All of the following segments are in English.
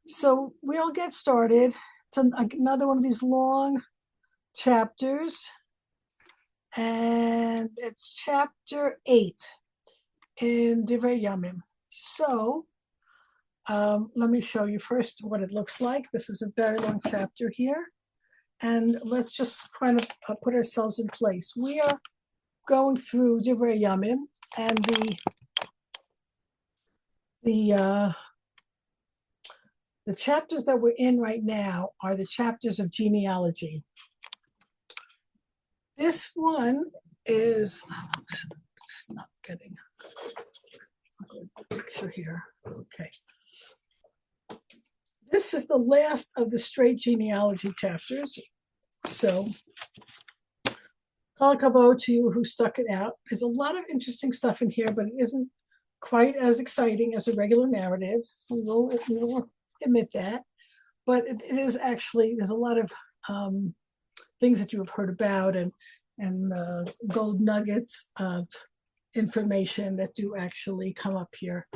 So we'll get started. It's another one of these long chapters, and it's chapter 8 in Divrei HaYamim. So let me show you first what it looks like. This is a very long chapter here, and let's just kind of put ourselves in place. We are going through Divrei HaYamim, and the chapters that we're in right now are the chapters of genealogy. This one is it's not getting a good picture here. Okay. This is the last of the straight genealogy chapters. So, kol hakavod to you who stuck it out. There's a lot of interesting stuff in here, but it isn't quite as exciting as a regular narrative. We will admit that. But it is actually, there's a lot of things that you have heard about and gold nuggets of information that do actually come up here.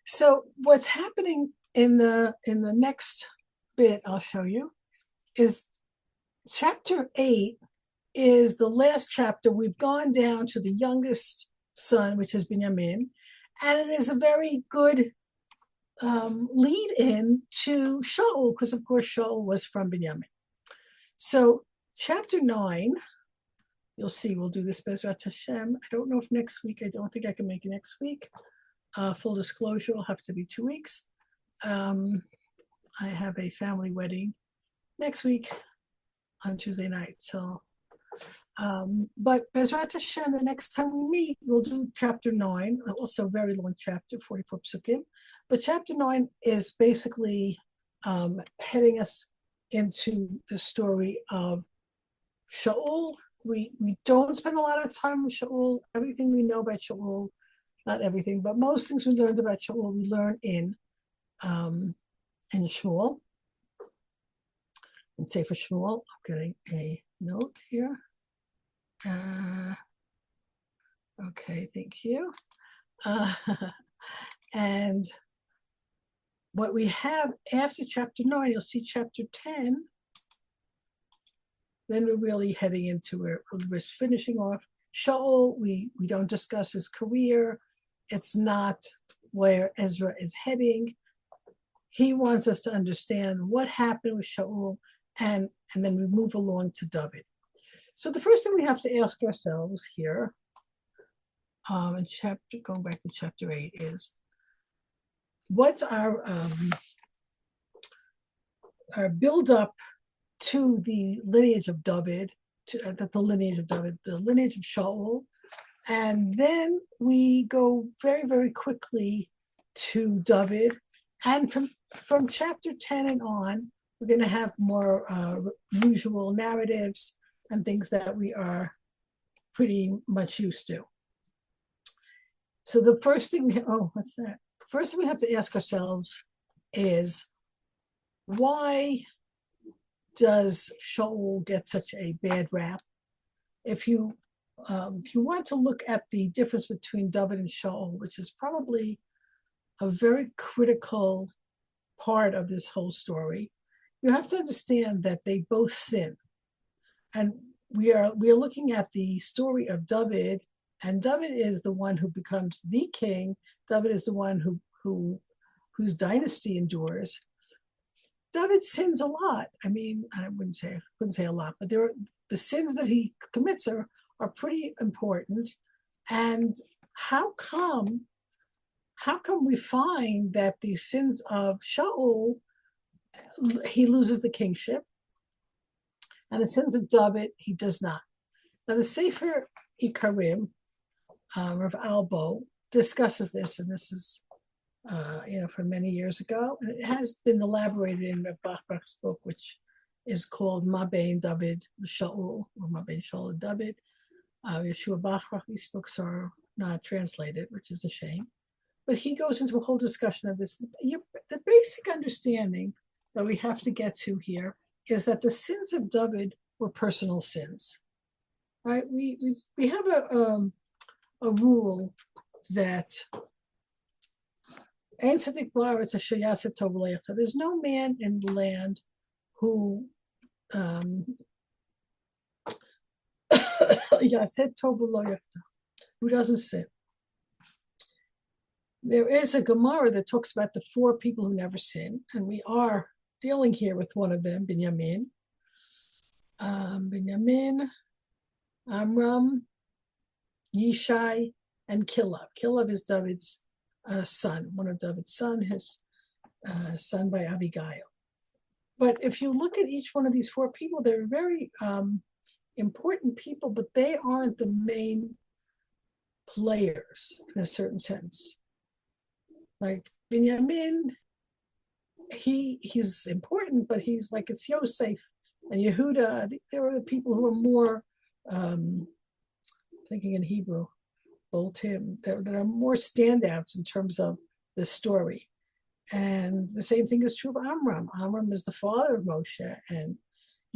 So what's happening in the next bit I'll show you is chapter 8 is the last chapter. We've gone down to the youngest son, which is Binyamin, and it is a very good lead in to Shaul, because of course Shaul was from Binyamin. So chapter 9, you'll see we'll do this Bezrat Hashem. I don't know if next week, I don't think I can make it next week. Full disclosure, it'll have to be 2 weeks. I have a family wedding next week on Tuesday night. So, but Bezrat Hashem, the next time we meet, we'll do chapter 9, also a very long chapter, 44 psukim. But chapter 9 is basically heading us into the story of Shaul. We don't spend a lot of time with Shaul. Everything we know about Shaul, not everything, but most things we learned about Shaul, we learn in Shmuel. And Sefer Shmuel, I'm getting a note here. Okay, thank you. And what we have after chapter 9, you'll see chapter 10, then we're really heading into where we're finishing off Shaul. We don't discuss his career. It's not where Ezra is heading. He wants us to understand what happened with Shaul, and then we move along to David. So the first thing we have to ask ourselves here, in going back to chapter 8, is what's our build up to the lineage of David, the lineage of Shaul, and then we go very, very quickly to David, and from chapter 10 and on, we're going to have more usual narratives and things that we are pretty much used to. So the first thing, what's that? First thing we have to ask ourselves is, why does Shaul get such a bad rap? If you want to look at the difference between David and Shaul, which is probably a very critical part of this whole story, you have to understand that they both sin. And we are looking at the story of David, and David is the one who becomes the king. David is the one whose dynasty endures. David sins a lot. I mean, I wouldn't say a lot, but the sins that he commits are pretty important. And how come we find that the sins of Shaul, he loses the kingship, and the sins of David, he does not? Now, the Sefer Ikarim, Rav Albo, discusses this, and this is from many years ago, and it has been elaborated in Rav Bachbach's book, which is called Ma Bein David Shaul, or Ma Bein Shaul and David. Yeshua Bachbach, these books are not translated, which is a shame. But he goes into a whole discussion of this. The basic understanding that we have to get to here is that the sins of David were personal sins, right? We have a rule that There's no man in the land who who doesn't sin. There is a Gemara that talks about the four people who never sin, and we are dealing here with one of them, Binyamin. Binyamin, Amram, Yishai, and Kilab. Kilab is David's son, one of David's son, his son by Abigail. But if you look at each one of these four people, they're very important people, but they aren't the main players in a certain sense. Like Binyamin, he's important, but he's like, it's Yosef and Yehuda. There are the people who are more, thinking in Hebrew, Boltim, that are more standouts in terms of the story. And the same thing is true of Amram. Amram is the father of Moshe, and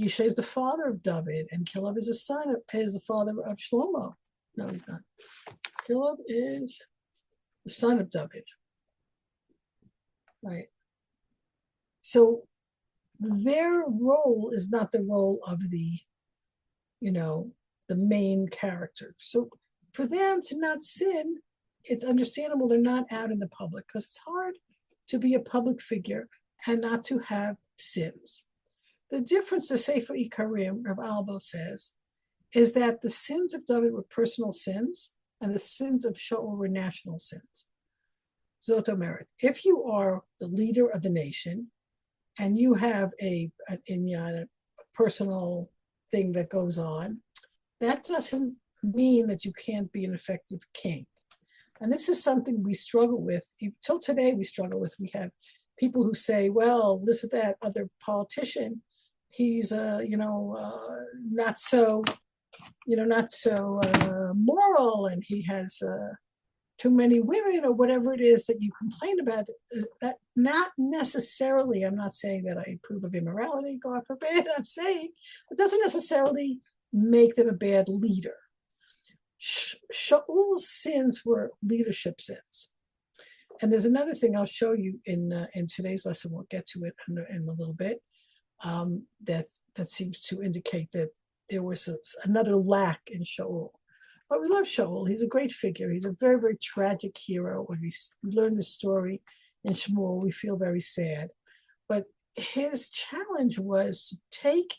Yishai is the father of David, and Kilab is the father of Shlomo. No, he's not. Kilab is the son of David. Right. So their role is not the role of the main character. So for them to not sin, it's understandable they're not out in the public, because it's hard to be a public figure and not to have sins. The difference, the Sefer Ikarim, Rav Albo says, is that the sins of David were personal sins and the sins of Shaul were national sins. Zot Omer, if you are the leader of the nation and you have a personal thing that goes on, that doesn't mean that you can't be an effective king. And this is something we struggle with. Till today, we struggle with. We have people who say, well, this or that other politician, he's, not so moral, and he has too many women, or whatever it is that you complain about. That not necessarily, I'm not saying that I approve of immorality, God forbid, I'm saying it doesn't necessarily make them a bad leader. Shaul's sins were leadership sins. And there's another thing I'll show you in today's lesson. We'll get to it in a little bit. That seems to indicate that there was another lack in Shaul. But we love Shaul. He's a great figure. He's a very, very tragic hero. When we learn the story in Shmuel, we feel very sad. But his challenge was to take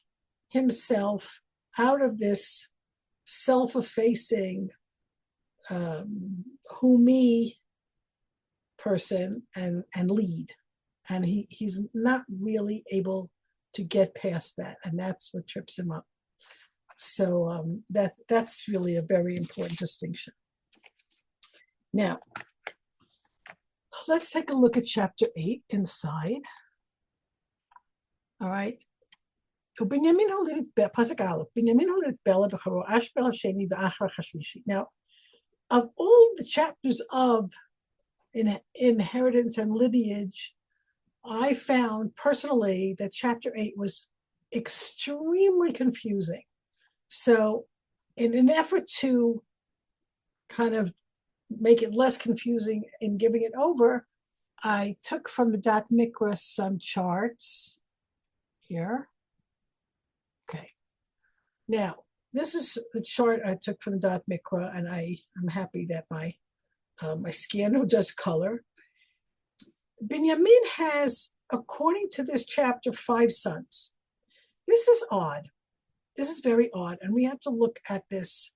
himself out of this self-effacing, who me person and lead. And he's not really able to get past that. And that's what trips him up. So that's really a very important distinction. Now, let's take a look at chapter 8 inside. All right. Now, of all the chapters of inheritance and lineage, I found personally that chapter 8 was extremely confusing. So in an effort to kind of make it less confusing in giving it over, I took from the Dat Mikra some charts here. Okay. Now, this is the chart I took from the Dat Mikra, and I'm happy that my scanner does color. Binyamin has, according to this chapter, 5 sons. This is odd. This is very odd, and we have to look at this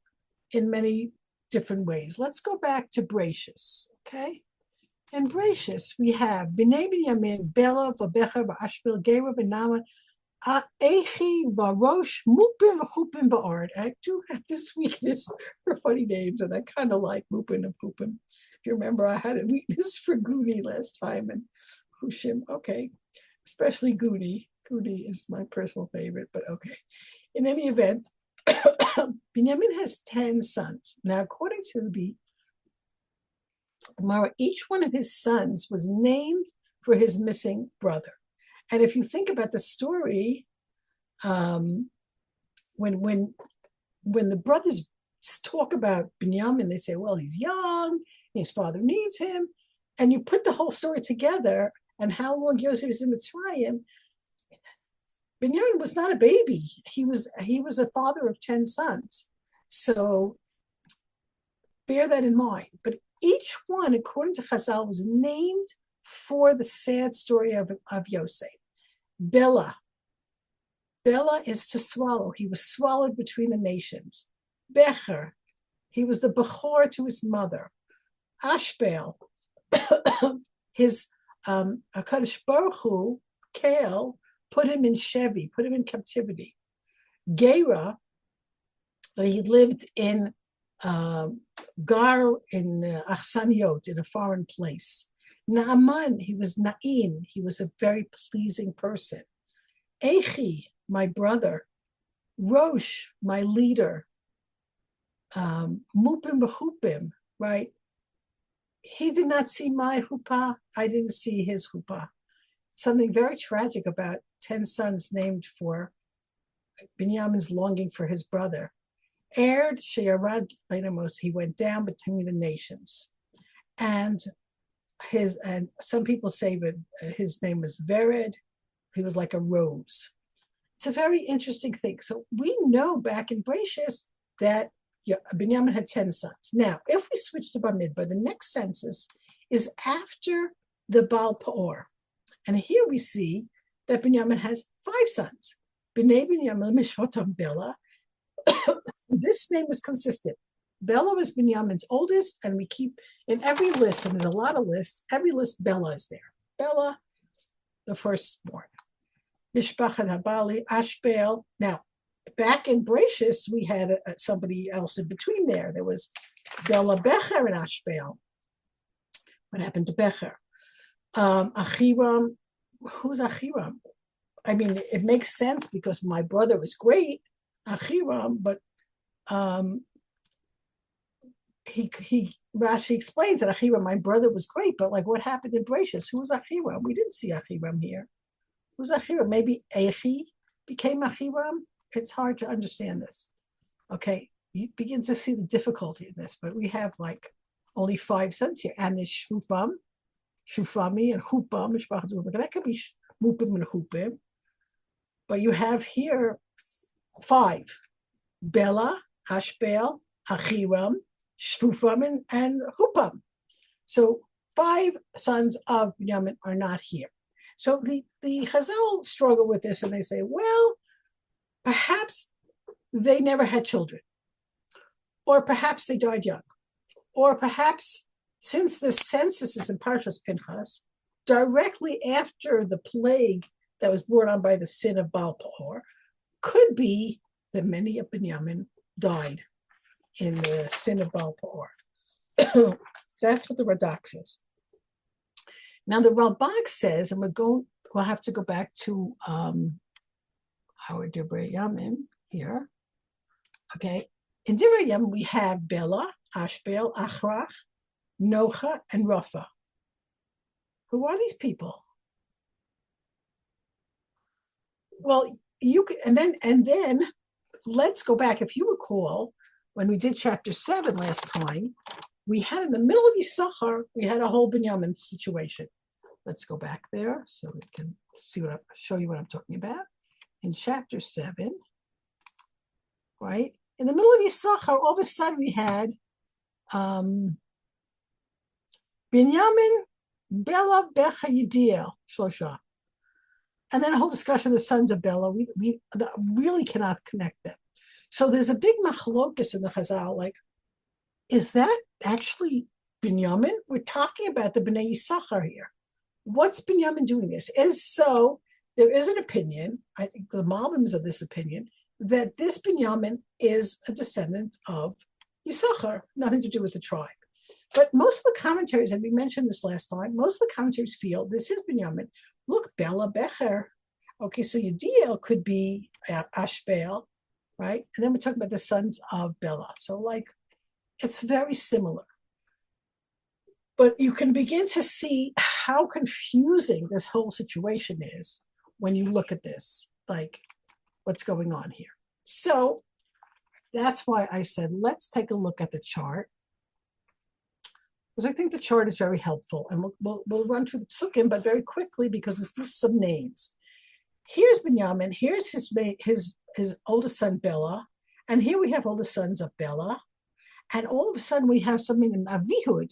in many different ways. Let's go back to Bereshis, okay? In Bereshis, we have Bnei Binyamin, Bela, Vabecher, Vashbel, Gera, Benama, Echi, Varosh, Mupim, Vachupim, Ba'ard. I do have this weakness for funny names, and I kind of like Mupim and Chupim. If you remember, I had a weakness for Guni last time, and Hushim, okay, especially Guni. Guni is my personal favorite, but okay. In any event, Binyamin has 10 sons. Now, according to the Gemara, each one of his sons was named for his missing brother. And if you think about the story, when the brothers talk about Binyamin, they say, well, he's young, his father needs him. and you put the whole story together and how long Yosef was in Mitzrayim, Binyamin was not a baby. He was a father of 10 sons. So bear that in mind. But each one, according to Chazal, was named for the sad story of Yosef. Bela is to swallow. He was swallowed between the nations. Becher, he was the Bechor to his mother. Ashbel, his HaKadosh Baruch Hu, Kael, put him in Shevi, put him in captivity. Gera, he lived in Gar, in Achsaniot, in a foreign place. Naaman, he was Naim, he was a very pleasing person. Echi, my brother. Rosh, my leader. Mupim b'chupim, right? He did not see my chuppah, I didn't see his chuppah. Something very tragic about 10 sons named for Binyamin's longing for his brother. Erd sheyarad beinamos, he went down between the nations. And some people say that his name was Vered, he was like a rose. It's a very interesting thing. So we know back in Bereshis that Binyamin had 10 sons. Now, if we switch to Bamidbar, the next census is after the Baal Peor. And here we see that Binyamin has 5 sons. B'nai Binyamin Mishotam Bela. This name is consistent. Bela was Binyamin's oldest, and we keep in every list, and there's a lot of lists, every list Bela is there. Bela, the firstborn. Mishpachat Habali, Ashbel. Now, back in Bereshis, we had somebody else in between there. There was Bela, Becher, and Ashbel. What happened to Becher? Achiram. Who's Achiram? I mean, it makes sense because my brother was great, Achiram, but Rashi explains that Achiram, my brother, was great, but like what happened in Bereshis? Who was Achiram? We didn't see Achiram here. Who's Achiram? Maybe Echi became Achiram? It's hard to understand this. Okay, you begin to see the difficulty in this, but we have like only 5 sons here, and there's Shufami and Chupam, that could be Mupim and Chupim, but you have here 5: Bela, Ashbel, Achiram, Shufam, and Chupam. So 5 sons of Binyamin are not here. So the Chazal struggle with this, and they say, well, perhaps they never had children, or perhaps they died young, or perhaps since the census is in Parshas Pinchas, directly after the plague that was brought on by the sin of Baal Peor, could be that many of Binyamin died in the sin of Baal Peor. That's what the Radak says. Now the Ralbag says, and we'll have to go back to our Divrei HaYamim here. Okay, in Divrei HaYamim we have Bela, Ashbel, Achrach, Nocha, and Rafa. Who are these people? Well, you can, and then let's go back. If you recall, when we did chapter 7 last time, we had in the middle of Yisachar, we had a whole Binyamin situation. Let's go back there so we can show you what I'm talking about. In chapter 7, right? In the middle of Yisachar, all of a sudden we had Binyamin, Bela, Becha, Yediel, Shlosha. And then a whole discussion of the sons of Bela. We really cannot connect them. So there's a big machlokus in the Chazal, like, is that actually Binyamin? We're talking about the Bnei Yisachar here. What's Binyamin doing this? So there is an opinion, I think the Malbim is of this opinion, that this Binyamin is a descendant of Yisachar, nothing to do with the tribe. But most of the commentaries, and we mentioned this last time, most of the commentaries feel this is Binyamin. Look, Bela, Becher. Okay, so Yediel could be Ashbel, right? And then we're talking about the sons of Bela. So like, it's very similar. But you can begin to see how confusing this whole situation is when you look at this, like what's going on here. So that's why I said, let's take a look at the chart. because I think the chart is very helpful. And we'll run through the psukim, but very quickly because this is some names. Here's Binyamin. Here's his oldest son, Bela. And here we have all the sons of Bela. And all of a sudden we have something in Avihud.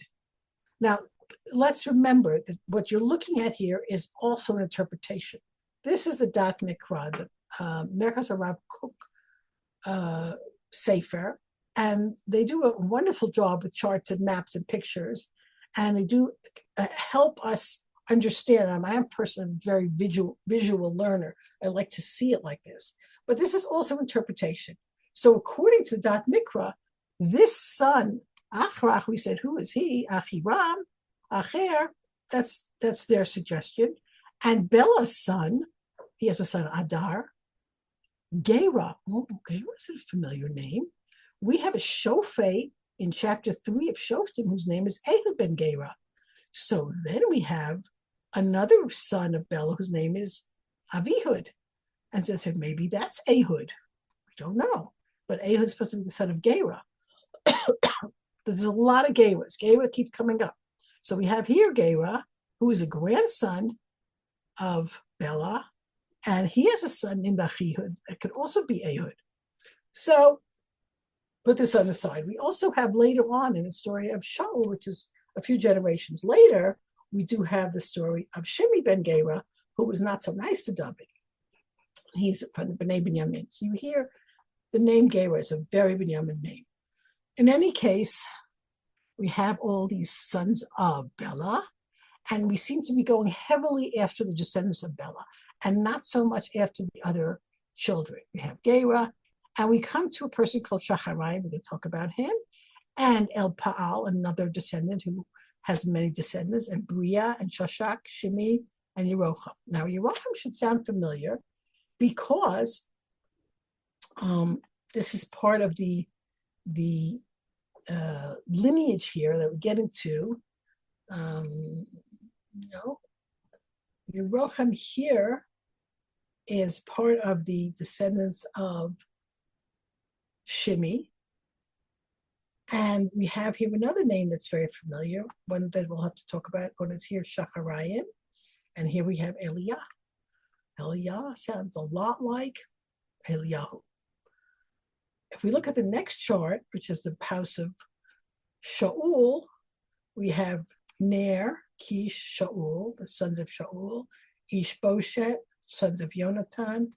Now, let's remember that what you're looking at here is also an interpretation. This is the Dat Mikra, the Merkas Arav Kook Sefer, and they do a wonderful job with charts and maps and pictures, and they do help us understand. I am personally a very visual learner. I like to see it like this, but this is also interpretation. So according to Dat Mikra, this son, Achrach, we said, who is he? Achiram, Acher, that's their suggestion. And Bela's son, he has a son, Adar. Gera, Gera is a familiar name. We have a Shofet in chapter 3 of Shoftim, whose name is Ehud ben Gera. So then we have another son of Bela, whose name is Avihud. And so I said, maybe that's Ehud. We don't know. But Ehud is supposed to be the son of Gera. There's a lot of Geras. Gera keep coming up. So we have here Gera, who is a grandson of Bela, and he has a son named Achihud. It could also be Ehud. So put this on the side. We also have later on in the story of Shaul, which is a few generations later, we do have the story of Shimi ben Gera, who was not so nice to David. He's from the Bnei Binyamin. So you hear the name Gera is a very Binyamin name. In any case, we have all these sons of Bela, and we seem to be going heavily after the descendants of Bela, and not so much after the other children. We have Gera, and we come to a person called Shacharai. We're going to talk about him, and El Paal, another descendant who has many descendants, and Bria, and Shashak, Shimi, and Yerocham. Now, Yerocham should sound familiar because this is part of the lineage here that we get into. Yerocham here is part of the descendants of Shimi. And we have here another name that's very familiar, one that we'll have to talk about. What is here, Shacharayim. And here we have Eliah. Eliah sounds a lot like Eliyahu. If we look at the next chart, which is the house of Shaul, we have Ner, Kish, Shaul, the sons of Shaul, Ishboshet, sons of Yonatan,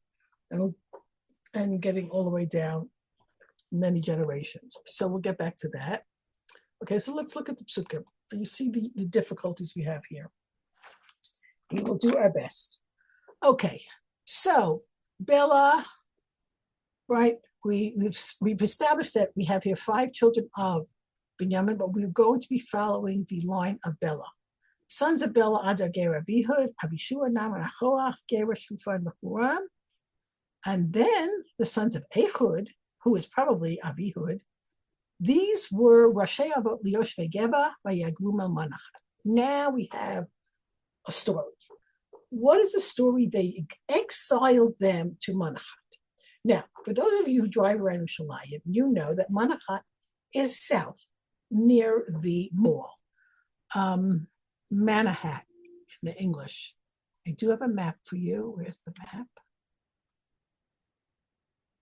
and getting all the way down many generations. So we'll get back to that. Okay, so let's look at the psukim. You see the difficulties we have here. We will do our best. Okay, so Bela, right? We've established that we have here 5 children of Binyamin, but we're going to be following the line of Bela. Sons of Bela, Adar, Gera, Avihud, Avishua, Naaman, Achoach, Gera, Shufa, and Mehuram. And then the sons of Ehud, who is probably Avihud, these were Rashi Avot Lioshve Geba, Vayaglum El Manachat. Now we have a story. What is the story? They exiled them to Manachat. Now, for those of you who drive around Yerushalayim, you know that Manachat is south, near the mall. Manahat in the English. I do have a map for you. Where's the map?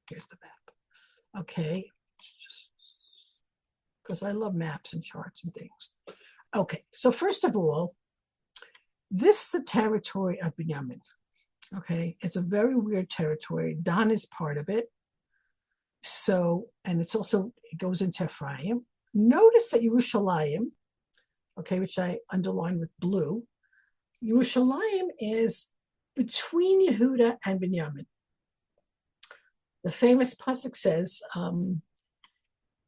Here's the map. Okay. Because I love maps and charts and things. Okay, so first of all, this is the territory of Binyamin. Okay, it's a very weird territory. Dan is part of it. So, and it goes into Ephraim. Notice that Yerushalayim, okay, which I underline with blue, Yerushalayim is between Yehuda and Binyamin. The famous pasuk says,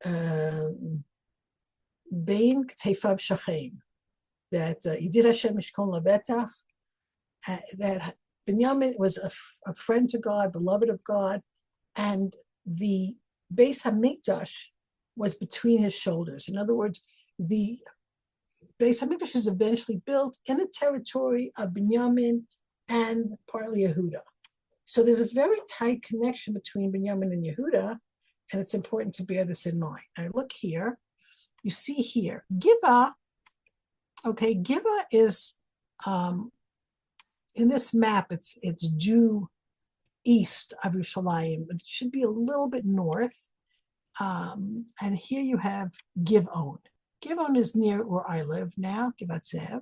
Bein Ktefav Shachem, that Yidid Hashem Mishkon Lebetach, that Binyamin was a friend to God, beloved of God, and the Beis HaMikdash was between his shoulders. In other words, the Beis HaMikdash is eventually built in the territory of Binyamin and partly Yehuda. So there's a very tight connection between Binyamin and Yehuda, and it's important to bear this in mind. Now look here, you see here, Gibeah Okay, Giva is in this map. It's due east of Yerushalayim. It should be a little bit north. And here you have Givon. Givon is near where I live now, Givatzev.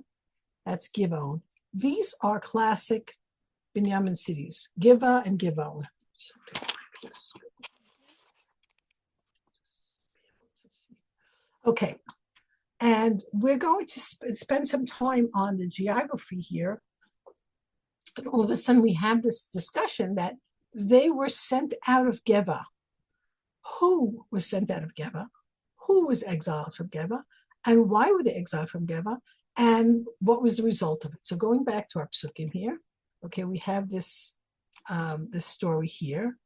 That's Givon. These are classic Binyamin cities, Giva and Givon. Okay, and we're going to spend some time on the geography here. And all of a sudden we have this discussion that they were sent out of Geva. Who was sent out of Geva? Who was exiled from Geva? And why were they exiled from Geva? And what was the result of it? So going back to our psukim here, okay, we have this story here.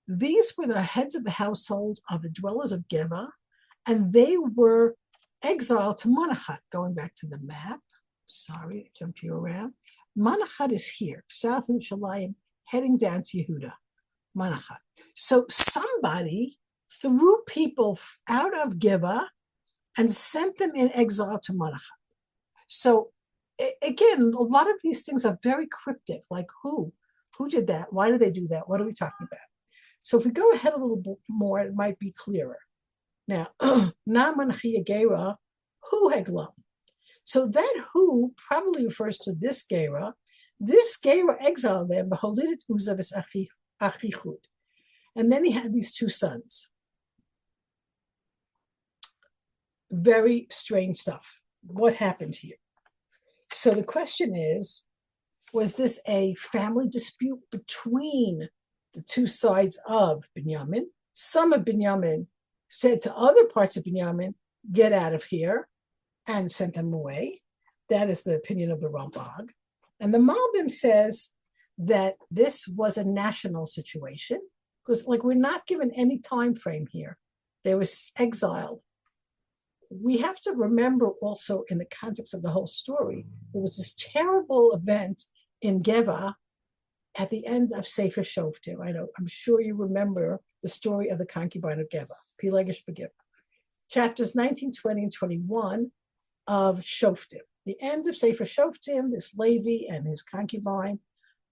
These were the heads of the household of the dwellers of Geva, and they were exiled to Manachat. Going back to the map, sorry, I jumped you around. Manachat is here, south of Yerushalayim, heading down to Yehuda. Manachat. So somebody threw people out of Geva and sent them in exile to Manachat. So again, a lot of these things are very cryptic, like who did that? Why did they do that? What are we talking about? So if we go ahead a little bit more, it might be clearer. Now, Naaman Gera, who Heglam? So that who probably refers to this Gera. This Gera exiled them, Beholidit Uzavis Achichud. And then he had these two sons. Very strange stuff. What happened here? So the question is, was this a family dispute between the two sides of Binyamin? Some of Binyamin said to other parts of Binyamin, get out of here, and sent them away. That is the opinion of the Rambam. And the Malbim says that this was a national situation, because we're not given any time frame here. They were exiled. We have to remember also in the context of the whole story, there was this terrible event in Geva at the end of Sefer Shoftim. I'm sure you remember the story of the concubine of Geva, Pilegesh Begeva. Chapters 19, 20, and 21 of Shoftim. The end of Sefer Shoftim, this Levi and his concubine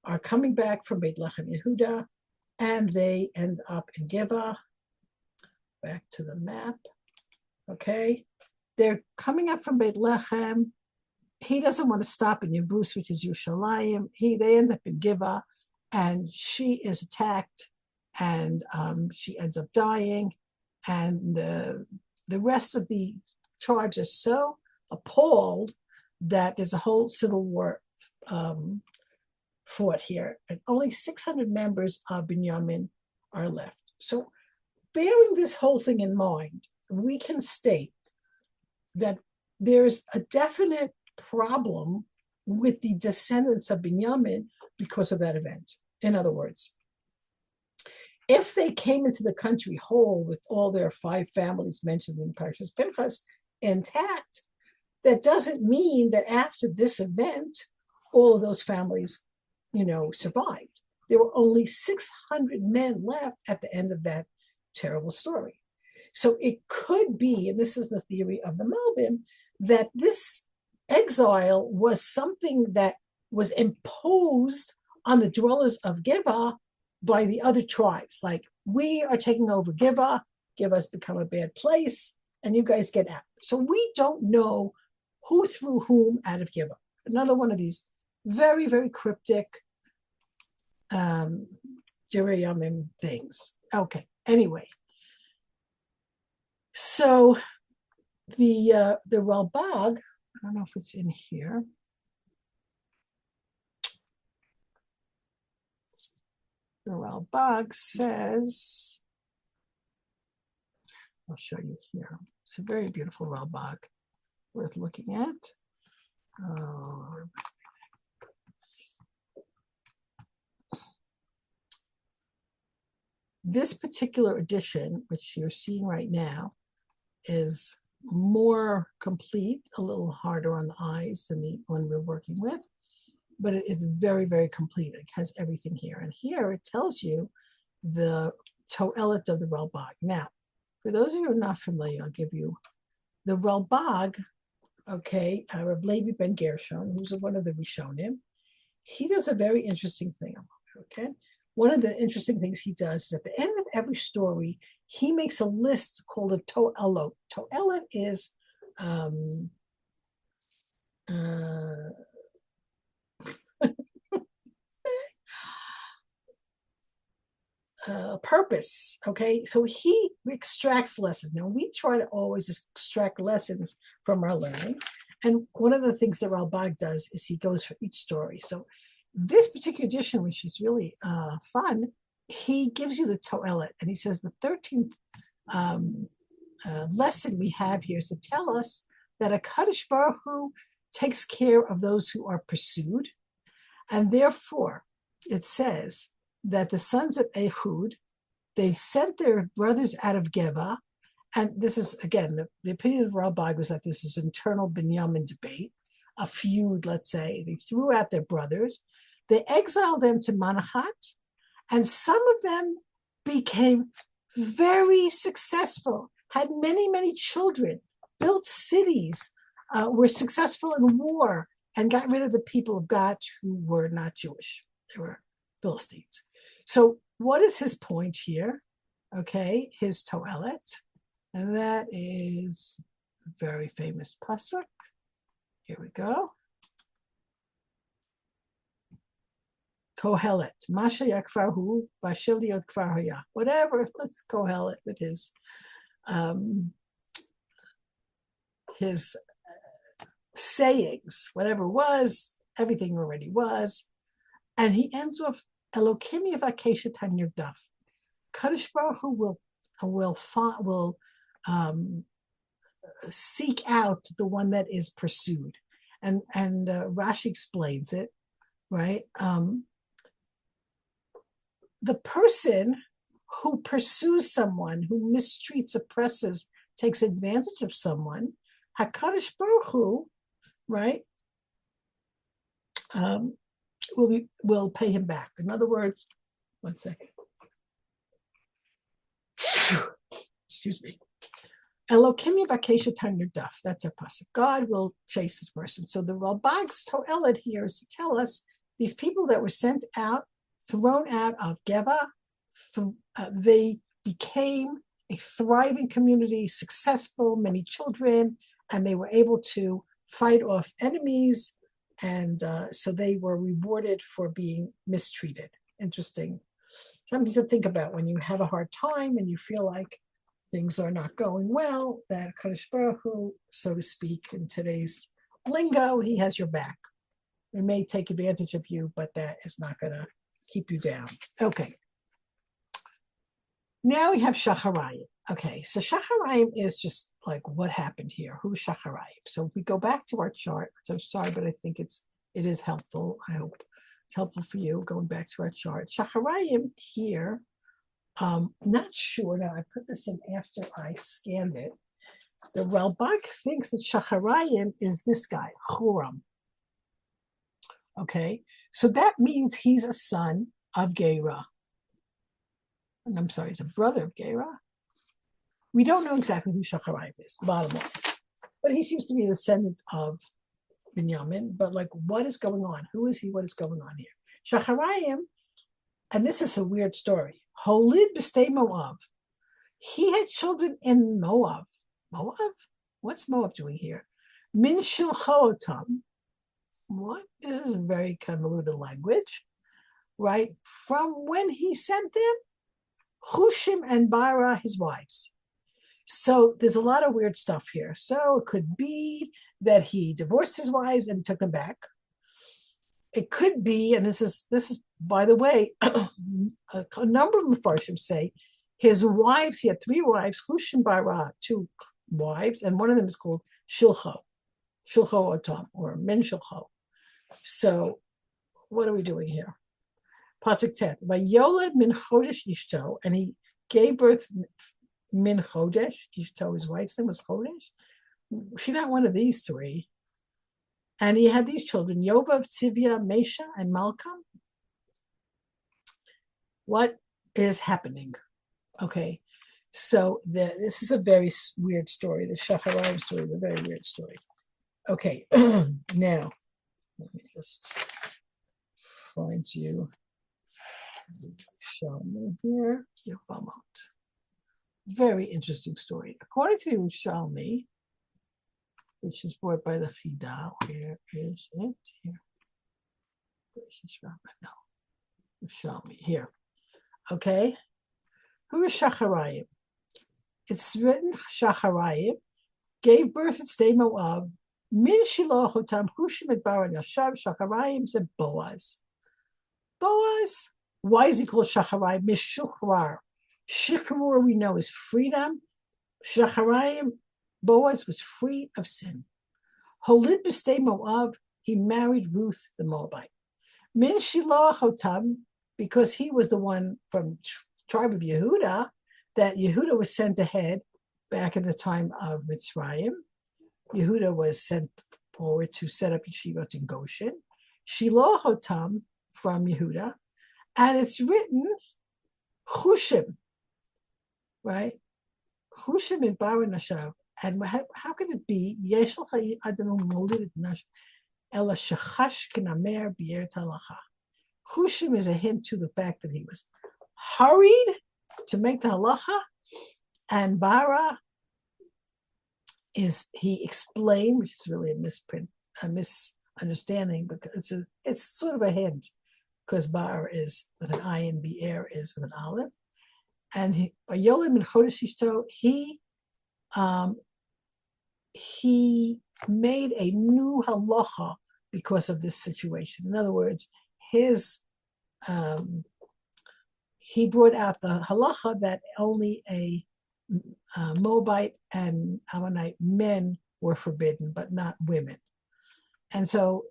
are coming back from Beit Lechem Yehuda, and they end up in Geva. Back to the map. Okay. They're coming up from Beit Lechem. He doesn't want to stop in Yevus, which is Yerushalayim. They end up in Geva, and she is attacked, and she ends up dying. And the rest of the tribes are so appalled that there's a whole civil war fought here. And only 600 members of Binyamin are left. So bearing this whole thing in mind, we can state that there's a definite problem with the descendants of Binyamin because of that event. In other words, if they came into the country whole with all their 5 families mentioned in Parshas Pinchas intact, that doesn't mean that after this event, all of those families, survived. There were only 600 men left at the end of that terrible story. So it could be, and this is the theory of the Malbim, that this exile was something that was imposed on the dwellers of Geva by the other tribes. Like, we are taking over Geva has become a bad place, and you guys get out. So we don't know who threw whom out of Geva. Another one of these very, very cryptic Divrei HaYamim things. Okay, anyway. So the Ralbag, I don't know if it's in here. The Ralbag says, I'll show you here. It's a very beautiful Ralbag, worth looking at. This particular edition, which you're seeing right now, is more complete, a little harder on the eyes than the one we're working with, but it's very, very complete. It has everything here. And here it tells you the Toelet of the Ralbag. Now, for those of you who are not familiar, I'll give you the Ralbag okay, Reb Levi ben Gershon, who's one of the Rishonim, he does a very interesting thing. Okay, one of the interesting things he does is at the end of every story, he makes a list called a to'elot. To'elot is um, uh, purpose. Okay, so he extracts lessons. Now we try to always extract lessons from our learning, and one of the things that Ralbag does is he goes for each story. So this particular edition, which is really fun, he gives you the Toelet, and he says the 13th lesson we have here is to tell us that a Kadosh Baruch Hu takes care of those who are pursued, and therefore it says that the sons of Ehud, they sent their brothers out of Geba, and this is, again, the opinion of Ralbag was that this is internal Binyamin debate, a feud, let's say. They threw out their brothers. They exiled them to Manahat, and some of them became very successful, had many, many children, built cities, were successful in war, and got rid of the people of God who were not Jewish. They were Philistines. So what is his point here? Okay, his Toelet, and that is a very famous pasuk. Here we go. Kohelet, Masha Yakfarhu, Bashiliot Kvarhaya. Whatever, let's Kohelet with his sayings, whatever was, everything already was. And he ends with Elokim Yavakesha Tan Yerdaf. Kadosh Baruch Hu will seek out the one that is pursued, and Rashi explains it, right? The person who pursues someone, who mistreats, oppresses, takes advantage of someone, Hakadosh Baruch Hu, right? Will pay him back. In other words, one second. Excuse me. Elokim Yavakesha Tan Yerdaf. That's our pasuk. God will chase this person. So the Ralbag's Toelet here is to tell us these people that were sent out, thrown out of Geba, they became a thriving community, successful, many children, and they were able to fight off enemies, and so they were rewarded for being mistreated. Interesting. Something to think about when you have a hard time and you feel like things are not going well, that Kadosh Baruch Hu, so to speak, in today's lingo, he has your back. He may take advantage of you, but that is not going to keep you down. Okay. Now we have Shacharayim. Okay, so Shacharayim is just like what happened here. Who's Shacharayim? So if we go back to our chart, which I'm sorry, but I think it is helpful. I hope it's helpful for you going back to our chart. Shacharayim here, not sure. Now I put this in after I scanned it. The Ralbag thinks that Shacharayim is this guy, Huram. Okay, so that means he's a son of Gera. And I'm sorry, he's a brother of Gera. We don't know exactly who Shacharayim is, the bottom line. But he seems to be a descendant of Binyamin. But like, what is going on? Who is he? What is going on here? Shacharayim, and this is a weird story. Holid b'stei Moab. He had children in Moab. Moab? What's Moab doing here? Min shilchotam. What? This is very convoluted language, right? From when he sent them, Hushim and Bara, his wives. So there's a lot of weird stuff here. So it could be that he divorced his wives and took them back. It could be, and this is by the way, a number of Mefarshim say his wives, he had 3 wives, Hushim, Bara, 2 wives, and one of them is called Shilcho Otam, or Men Shilcho. So what are we doing here? Pasuk 10. Vayoled min chodesh ishto, and he gave birth min chodesh. Ishto, his wife's name was Chodesh. She's not one of these 3. And he had these children, Yovav, Tzivia, Mesha, and Malcolm. What is happening? Okay, so this is a very weird story. The Shacharayim story is a very weird story. Okay, now let me just find you. Show me here. Very interesting story. According to Shalmi, which is brought by the Fida, where is it? Here. No, Shalmi. Here. Okay. Who is Shacharayim? It's written Shacharayim gave birth at Sde Moab. Min Shilochotam Hushim et Baran Yashav Shacharayim said Boaz. Boaz. Why is he called Shacharayim? Mishuchrar. Shichrur we know is freedom. Shacharayim, Boaz was free of sin. Holid b'stei Moab, he married Ruth the Moabite. Min Shilochotam, because he was the one from tribe of Yehuda, that Yehuda was sent ahead back in the time of Mitzrayim. Yehuda was sent forward to set up yeshivot in Goshen. Shilochotam from Yehuda, and it's written Chushim, right? Chushim in Baran Nashav. And how can it be? Chushim is a hint to the fact that he was hurried to make the halacha, and bara is he explained, which is really a misunderstanding, because it's sort of a hint, because bara is with an I and be'er is with an aleph, and he made a new halacha because of this situation. In other words, he brought out the halacha that only a Moabite and Ammonite men were forbidden, but not women. And so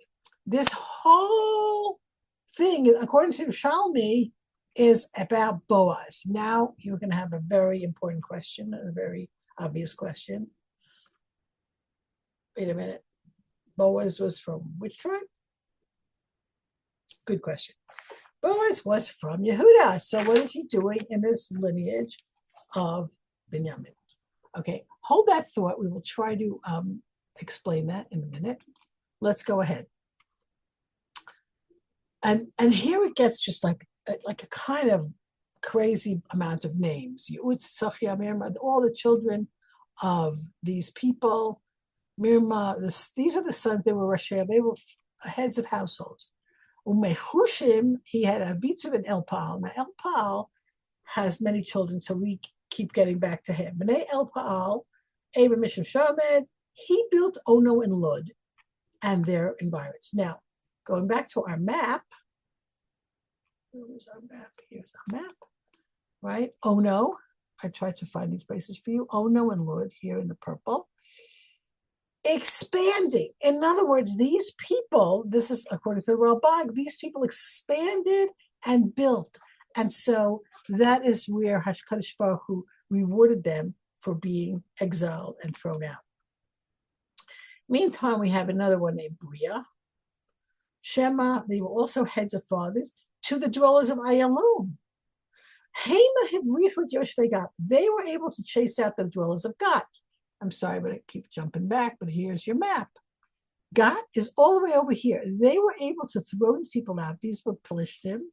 this whole thing, according to Shalmi, is about Boaz. Now you're going to have a very important question, a very obvious question. Wait a minute. Boaz was from which tribe? Good question. Boaz was from Yehuda. So what is he doing in this lineage of Binyamin? Okay, hold that thought. We will try to explain that in a minute. Let's go ahead. And here it gets just like a kind of crazy amount of names. All the children of these people. Mirma, these are the sons, they were Rashea, they were heads of households. Umechushim, he had a Vitzuv and Elpal. Now Elpal has many children, so we keep getting back to him. B'nai Elpal, Ava Mishim Shomed, he built Ono and Lud and their environs. Now, going back to our map, where's our map? Here's our map, right? Ono, I tried to find these places for you. Ono and Lud here in the purple. Expanding. In other words, these people, this is according to the Rabbeim, these people expanded and built. And so that is where HaKadosh Baruch Hu rewarded them for being exiled and thrown out. Meantime, we have another one named Bria. Shema, they were also heads of fathers to the dwellers of Ayalon. They were able to chase out the dwellers of Gat. I'm sorry, but I keep jumping back, but here's your map. Gat is all the way over here. They were able to throw these people out. These were Plishtim,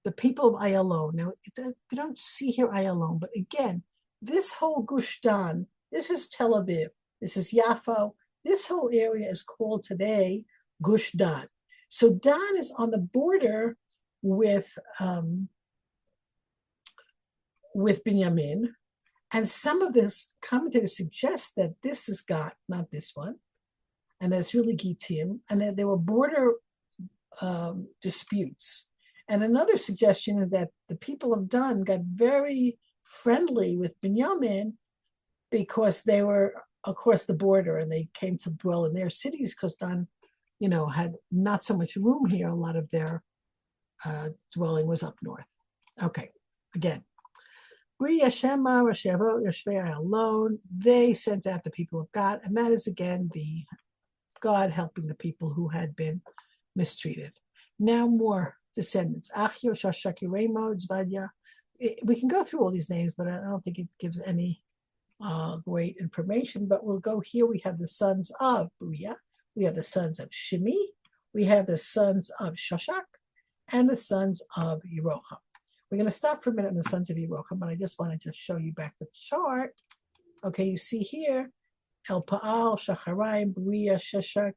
the people of Ayalon. Now, we don't see here Ayalon, but again, this whole Gush Dan, this is Tel Aviv, this is Yaffo, this whole area is called today Gush Dan. So Dan is on the border with Binyamin. And some of this commentators suggest that this is Gat, not this one, and that it's really Gittim, and that there were border disputes. And another suggestion is that the people of Dan got very friendly with Binyamin because they were across the border and they came to dwell in their cities because Dan, had not so much room here. A lot of their dwelling was up north. Okay, again. They sent out the people of God, and that is again the God helping the people who had been mistreated. Now more descendants. We can go through all these names, but I don't think it gives any great information, but we'll go here. We have the sons of Bria, we have the sons of Shimi, we have the sons of Shoshak, and the sons of Yeroham. We're going to stop for a minute on the sons of Yeroham, but I just wanted to show you back the chart. Okay, you see here, El Pa'al, Shacharaim, Bria, Shoshak,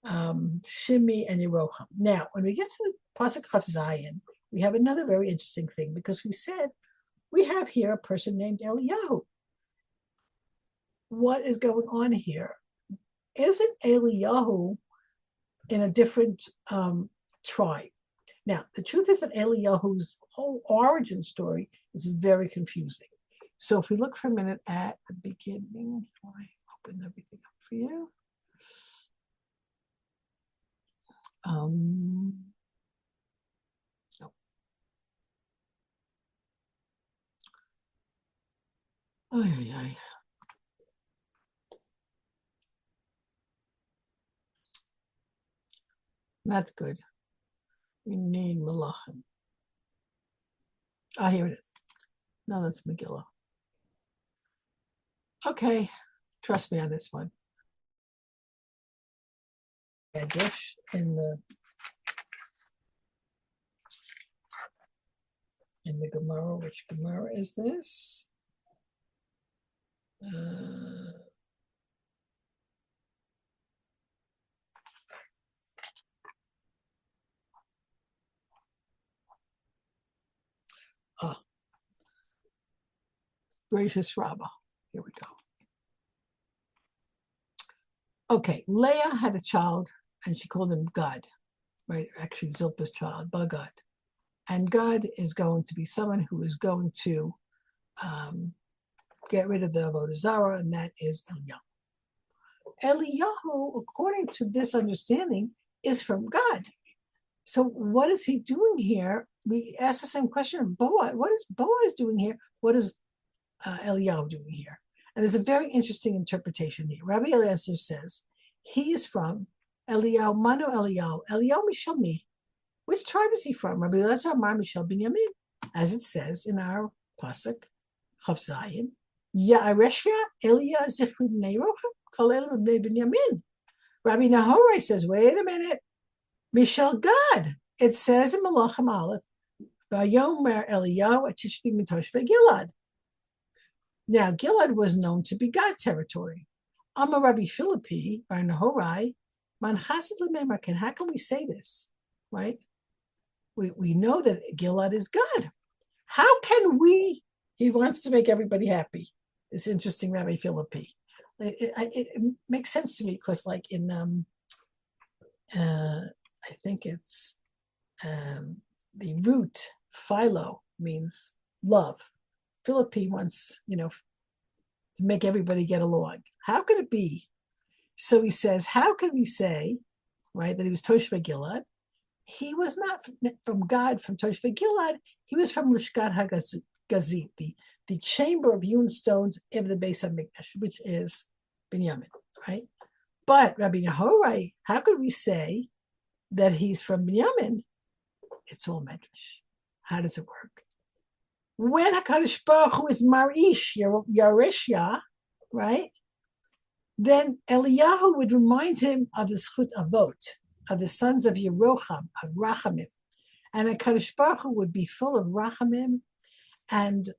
Shimi, and Yeroham. Now, when we get to the Pasuk Chav Zayin, we have another very interesting thing, because we said we have here a person named Eliyahu. What is going on here? Isn't Eliyahu in a different tribe? Now, the truth is that Eliyahu's whole origin story is very confusing. So if we look for a minute at the beginning, I open everything up for you. No. Ay. Not good. We need Malachim. Here it is. No, that's Megillah. Okay, trust me on this one. In the Gemara, which Gemara is this? Gracious Rabbah. Here we go. Okay, Leah had a child, and she called him Gad, right? Actually, Zilpah's child, Bagad. And God is going to be someone who is going to get rid of the Avodah Zarah, and that is Eliyahu. Eliyahu, according to this understanding, is from God. So what is he doing here? We ask the same question of Boaz. What is Boaz doing here? What is Eliyahu doing here? And there's a very interesting interpretation here. Rabbi Eliezer says, he is from Eliyahu, Manu Eliyahu, Eliyahu Mishalmi. Which tribe is he from? Rabbi Eliezer Amar Mishal Binyamin, as it says in our pasuk, Chav Zayin, Ya'areshya Eliyahu Zichri B'nei Rocham, Kalel B'nei Binyamin. Rabbi Nahorai says, wait a minute, Mishal Gad. It says in Malachim Aleph, Vayomer Eliyahu Atishbi Mitoshve Gilad. Now, Gilad was known to be God territory. Amar Rabbi Philippi, Bar Nahorai, Man Chassid L'Meimakin. How can we say this, right? We know that Gilad is God. How can we? He wants to make everybody happy. It's interesting, Rabbi Philippi. It makes sense to me because, like in I think it's the root philo means love. Philippi wants, to make everybody get along. How could it be? So he says, how can we say, right, that he was Toshve Gilad? He was not from God, from Toshve Gilad. He was from Lishkat HaGazit, the chamber of hewn stones of the Beis HaMikdash, which is Binyamin, right? But Rabbi Nahorai, how could we say that he's from Binyamin? It's all medrash. How does it work? When HaKadosh Baruch Hu is Marish, Yareshya, right? Then Eliyahu would remind him of the Zchut Avot, of the sons of Yeroham, of Rachamim. And HaKadosh Baruch Hu would be full of Rachamim and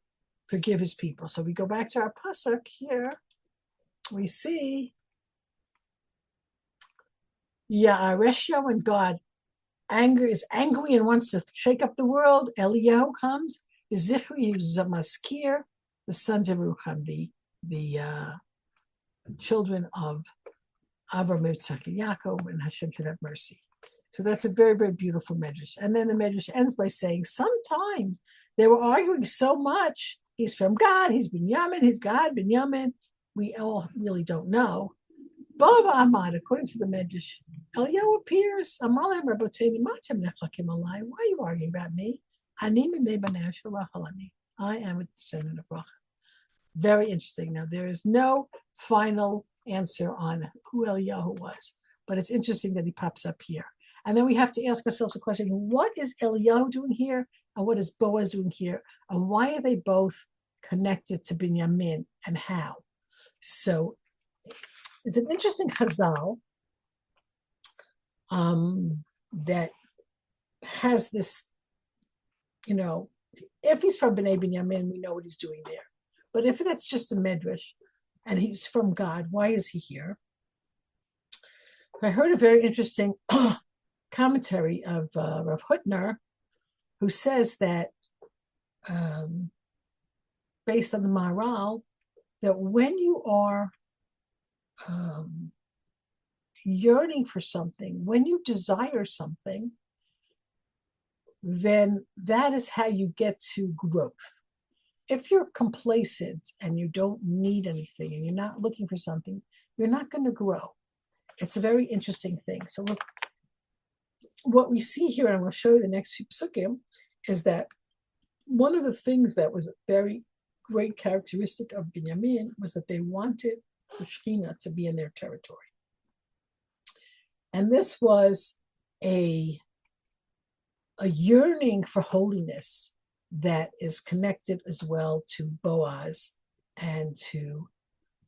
forgive his people. So we go back to our pasuk here. We see Ya'areshya, when God is angry and wants to shake up the world. Eliyahu comes. Zichri, who's a maskir, the sons of Rucham, the children of Avram, Yitzchak, and Yaakov, and Hashem should have mercy. So that's a very, very beautiful medrash. And then the medrash ends by saying, sometimes they were arguing so much. He's from God, he's Binyamin, he's God, Binyamin. We all really don't know. Bava Ahmad, according to the medrash, Eliyahu appears. Amalim Raboteni Matim Neflakim Alai. Why are you arguing about me? I am a descendant of Rachel. Very interesting. Now, there is no final answer on who Eliyahu was, but it's interesting that he pops up here. And then we have to ask ourselves the question, what is Eliyahu doing here? And what is Boaz doing here? And why are they both connected to Binyamin and how. So it's an interesting chazal that has this, if he's from Bnei Binyamin, we know what he's doing there. But if that's just a medrash and he's from God, why is he here? I heard a very interesting commentary of Rav Hutner, who says that, based on the Maharal, that when you are yearning for something, when you desire something, then that is how you get to growth. If you're complacent and you don't need anything and you're not looking for something, you're not going to grow. It's a very interesting thing. So look, what we see here, and I'm going to show you the next few psukim, is that one of the things that was a very great characteristic of Binyamin was that they wanted the Shekhinah to be in their territory. And this was a yearning for holiness that is connected as well to Boaz and to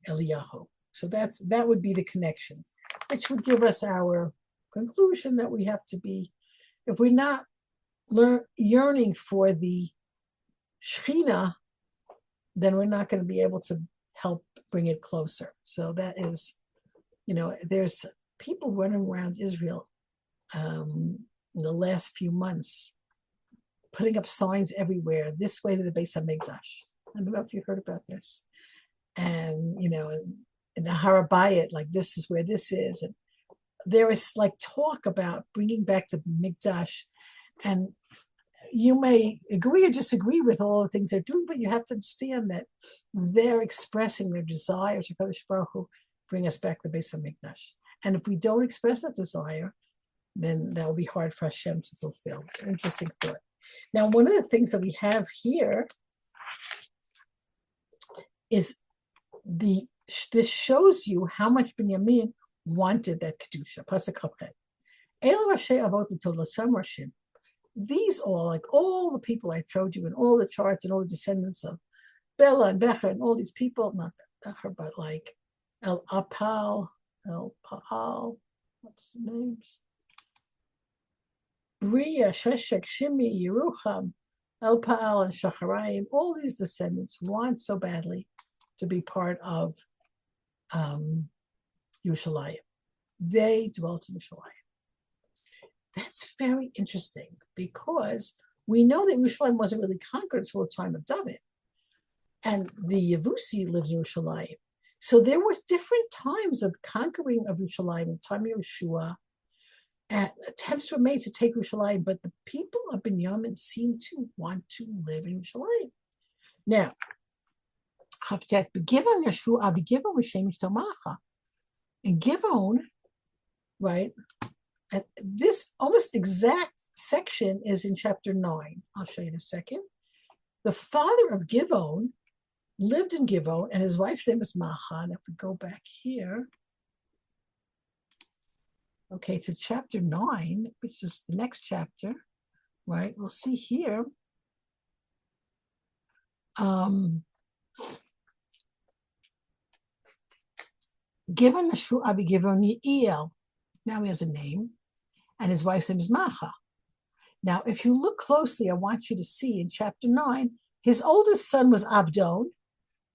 Eliyahu. So that would be the connection, which would give us our conclusion that we have to be, if we're not yearning for the Shekhinah, then we're not going to be able to help bring it closer. So that is, there's people running around Israel in the last few months, putting up signs everywhere, this way to the Beis HaMikdash. I don't know if you heard about this. And, in the Harabayit, like, this is where this is. And there is like talk about bringing back the Mikdash. And you may agree or disagree with all the things they're doing, but you have to understand that they're expressing their desire to Kadosh Baruch Hu bring us back the Beis HaMikdash. And if we don't express that desire, then that will be hard for Hashem to fulfill. Interesting thought. Now, one of the things that we have here is this shows you how much Binyamin wanted that Kedusha. Pasuk Chavchet. Elu Rashi Avot L'Tolosam Rashim. These all, like all the people I showed you, and all the charts and all the descendants of Bela and Becher and all these people, not Becher, but like El Paal, what's the names? Bria, Sheshek, Shimi, Yerucham, El Paal, and Shacharayim, all these descendants want so badly to be part of Yerushalayim. They dwelt in Yerushalayim. That's very interesting because we know that Yerushalayim wasn't really conquered until the time of David. And the Yevusi lived in Yerushalayim. So there were different times of conquering of Yerushalayim in the time of Yeshua. And attempts were made to take Yerushalayim, but the people of Binyamin seem to want to live in Yerushalayim. Now, in Givon, right? And this almost exact section is in chapter 9. I'll show you in a second. The father of Givon lived in Givon, and his wife's name is Macha. And if we go back here, okay, to chapter 9, which is the next chapter, right? We'll see here. Given the Abi Givon Yeiel, now he has a name, and his wife's name is Macha. Now, if you look closely, I want you to see in chapter 9, his oldest son was Abdon.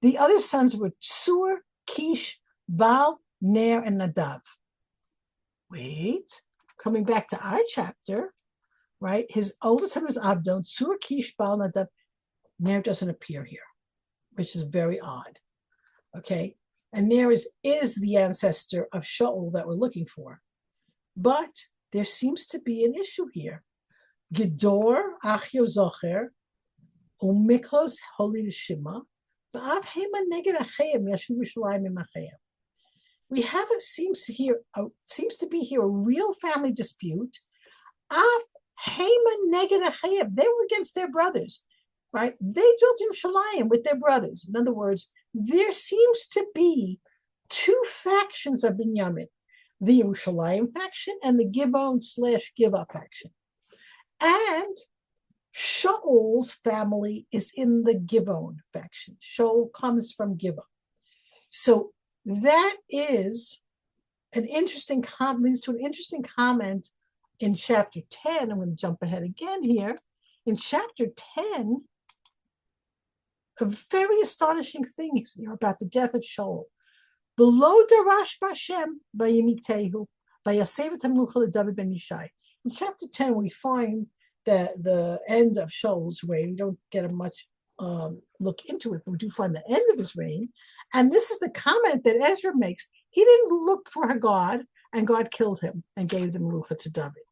The other sons were Tsur, Kish, Baal, Ner, and Nadav. Wait, coming back to our chapter, right? His oldest son was Abdon, Tsur, Kish, Baal, Nadav. Ner doesn't appear here, which is very odd. Okay, and Ner is the ancestor of Shaul that we're looking for. But there seems to be an issue here. Gedor, Achio Zocher, Umiklos, Holy Shema, V'av Hema Neged Achayim, Yashu Yerushalayim Imachayim. We have seems to be here a real family dispute. Av Hema Neged Achayim. They were against their brothers, right? They dwelt in Yerushalayim with their brothers. In other words, there seems to be two factions of Binyamin. The Yerushalayim faction and the Givon/Giva faction. And Shaul's family is in the Givon faction. Shaul comes from Givon. So that is an interesting leads to an interesting comment in chapter 10. I'm going to jump ahead again here. In chapter 10, a very astonishing thing here about the death of Shaul. Below Darash Bashem Bayimitehu, Bayasevet Hamlucha David ben Yishai. In chapter 10, we find that the end of Shaul's reign. We don't get a much look into it, but we do find the end of his reign. And this is the comment that Ezra makes. He didn't look for a God, and God killed him and gave the Melucha to David.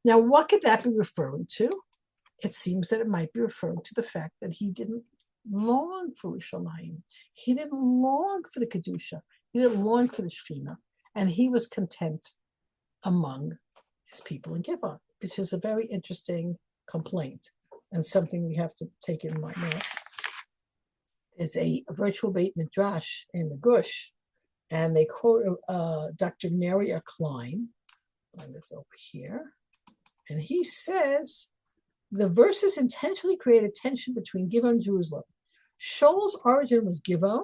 Now, what could that be referring to? It seems that it might be referring to the fact that he didn't long for Rishonim. He didn't long for the Kedusha. He didn't long for the Shekhinah. And he was content among his people in Givon, which is a very interesting complaint and something we have to take in mind now. It's a virtual Beit Midrash in the Gush, and they quote Dr. Neria Klein. Find this over here. And he says, the verses intentionally created tension between Givon and Jerusalem. Shaul's origin was Givon,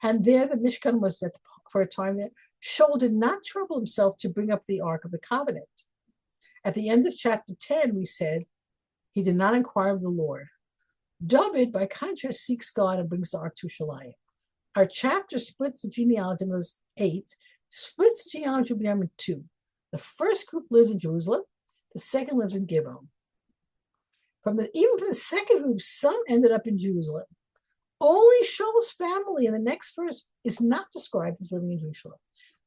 and there the Mishkan was for a time there. Shaul did not trouble himself to bring up the Ark of the Covenant. At the end of chapter 10, we said, he did not inquire of the Lord. David, by contrast, seeks God and brings the Ark to Shalayim. Our chapter splits the genealogy, in verse 8, splits the genealogy of Benjamin in two. The first group lived in Jerusalem, the second lived in Givon. Even from the second group, some ended up in Jerusalem. Only Shaul's family in the next verse is not described as living in Jerusalem.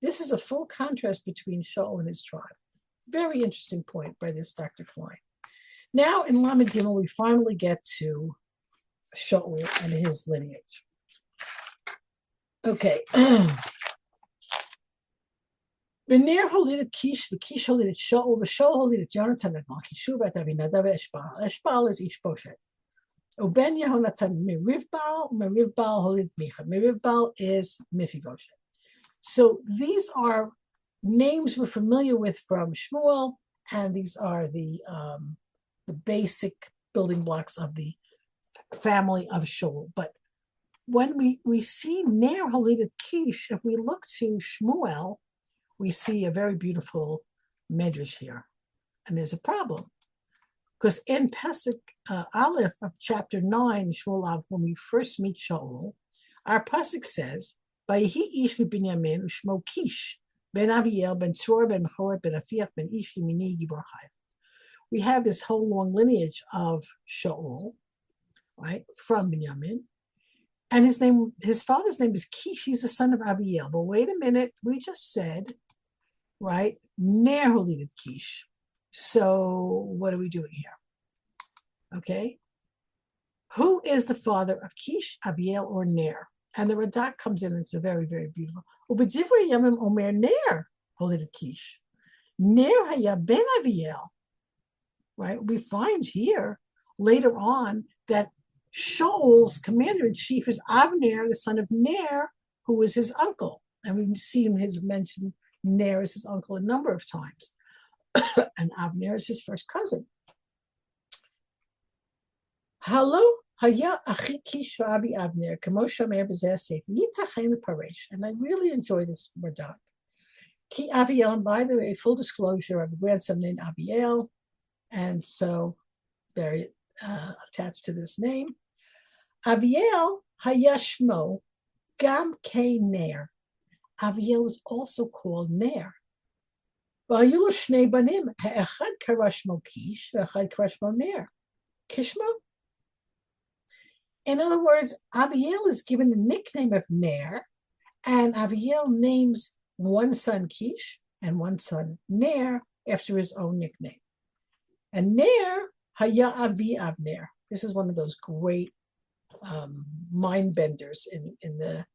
This is a full contrast between Shaul and his tribe. Very interesting point by this Dr. Klein. Now in Lamed Gimel, we finally get to Shaul and his lineage. Okay. Bener holidet Kish, the Kish holidet Shaul, the Shaul holidet Yonatan and Malchishu, but Avinadav Eshbal. Eshbal is Ishboshet. Uben Yehonatan Merivbal holidet Micha. Merivbal is Mephibosheth. So these are names we're familiar with from Shmuel, and these are the basic building blocks of the family of Shaul. But when we see Ner holidet Kish, if we look to Shmuel, we see a very beautiful medrash here. And there's a problem. Because in Perek Aleph of chapter 9, Shmuel, when we first meet Shaul, our pasuk says, Vayihi ish Binyamin u'shmo Kish, ben Aviel, ben Tzur, ben Choret, ben Afiach, ben Ish Yimini Gibor Chayil. We have this whole long lineage of Shaul, right, from Binyamin. And his father's name is Kish. He's the son of Aviel. But wait a minute, we just said, right, Ner holidet Kish. So what are we doing here? Okay. Who is the father of Kish, Aviel, or Ner? And the Radak comes in and it's a very, very beautiful. Divrei HaYamim Omer Ner holidet Kish. Ner haya ben Aviel. Right? We find here later on that Shaul's commander-in-chief is Avner, the son of Ner, who is his uncle. And we've seen his mentioned Ner as his uncle a number of times. And Avner is his first cousin. Halo haya achi Kish v'abi Avner, kamo shomer b'zeh sefer, yitachen paresh. And I really enjoy this Radak. Ki Aviel, and by the way, full disclosure, I have a grandson named Aviel, and so very attached to this name. Aviel hayashmo gam ke Ner. Aviel was also called Ner. V'hayu lo shnei banim, ha'echad karashmo Kish, v'echad karashmo Ner. Kishmo? In other words, Aviel is given the nickname of Ner, and Aviel names one son Kish and one son Ner after his own nickname. And Ner haya avi Avner. This is one of those great mind benders in the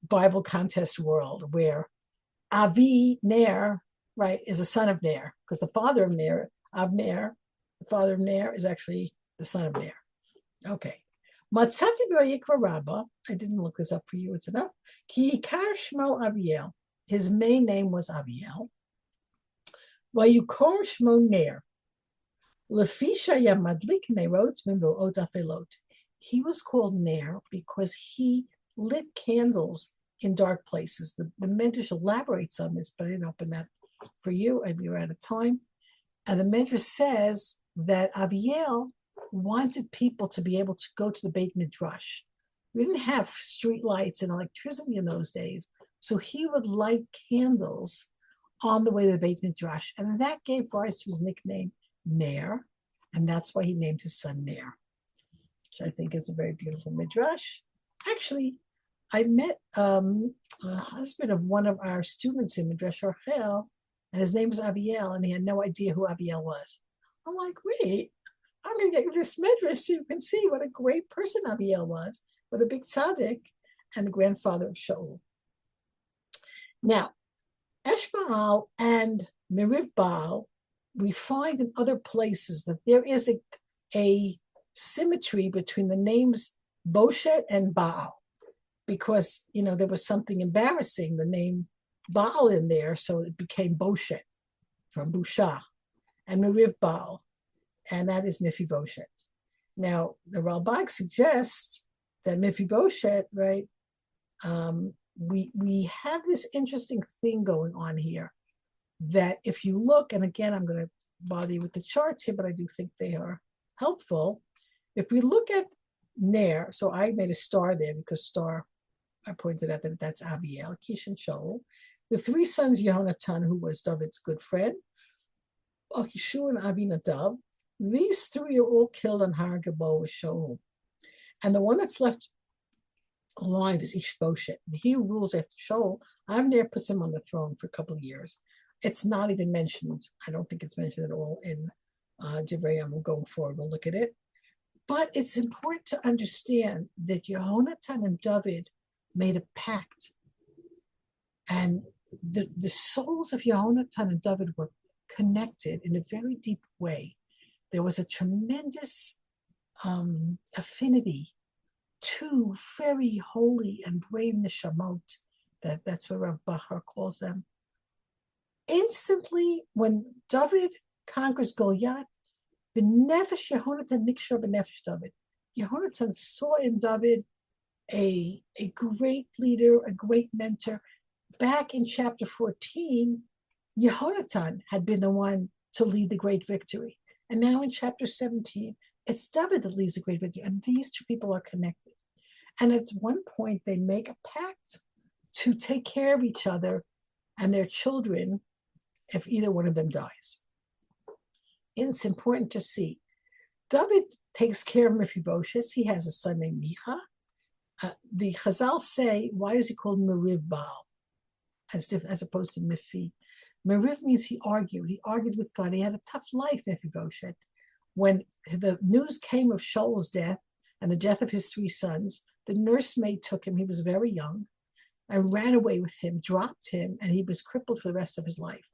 Bible contest world, where Avi Ner, right, is a son of Ner, because the father of Ner, Avner, the father of Ner, is actually the son of Ner. Okay. Matzati b'Yikra Rabbah. I didn't look this up for you. It's enough. Ki yikar shmo Aviel. His main name was Aviel. Vayukor shmo Ner. Lefisha Yamadlik Nerot Mimbo Otafelot. He was called Ner because he lit candles in dark places. The Medrash elaborates on this, but I didn't open that for you. I'd be out of time. And the Medrash says that Abiel wanted people to be able to go to the Beit Midrash. We didn't have street lights and electricity in those days, so he would light candles on the way to the Beit Midrash, and that gave rise to his nickname Ner, and that's why he named his son Ner, which I think is a very beautiful midrash. Actually, I met a husband of one of our students in Midrash Shapell, and his name is Abiel, and he had no idea who Abiel was. I'm like, wait, I'm going to get this midrash so you can see what a great person Abiel was, what a big tzaddik, and the grandfather of Shaul. Now, Eshbaal and Meriv Baal, we find in other places that there is a symmetry between the names Boshet and Baal, because there was something embarrassing, the name Baal in there, so it became Boshet from Busha, and Meriv Baal, and that is Mephibosheth. Now, the Ralbag suggests that Mephibosheth, right, we have this interesting thing going on here, that if you look, and again, I'm going to bother you with the charts here, but I do think they are helpful. If we look at Ner, so I made a star there because star, I pointed out that that's Abiel, Kish, and Shaul. The three sons, Yehonatan, who was David's good friend, Achishu and Abinadab, these three are all killed on Har Gebo with Shaul. And the one that's left alive is Ishbosheth. And he rules after Shaul. Avner puts him on the throne for a couple of years. It's not even mentioned. I don't think it's mentioned at all in Divrei HaYamim. Going forward, we'll look at it. But it's important to understand that Yehonatan and David made a pact. And the souls of Yehonatan and David were connected in a very deep way. There was a tremendous affinity, two very holy and brave neshamot, that's what Rav Bachar calls them. Instantly, when David conquers Goliath, B'nefesh Yehonatan nikshar b'nefesh David. Yehonatan saw in David a great leader, a great mentor. Back in chapter 14, Yehonatan had been the one to lead the great victory. And now in chapter 17, it's David that leads the great victory. And these two people are connected. And at one point, they make a pact to take care of each other and their children if either one of them dies. And it's important to see. David takes care of Mephibosheth. He has a son named Micha. The Chazal say, why is he called Meriv Baal as opposed to Mephi? Meriv means he argued. He argued with God. He had a tough life, Mephibosheth. When the news came of Shaul's death and the death of his three sons, the nursemaid took him. He was very young and ran away with him, dropped him, and he was crippled for the rest of his life.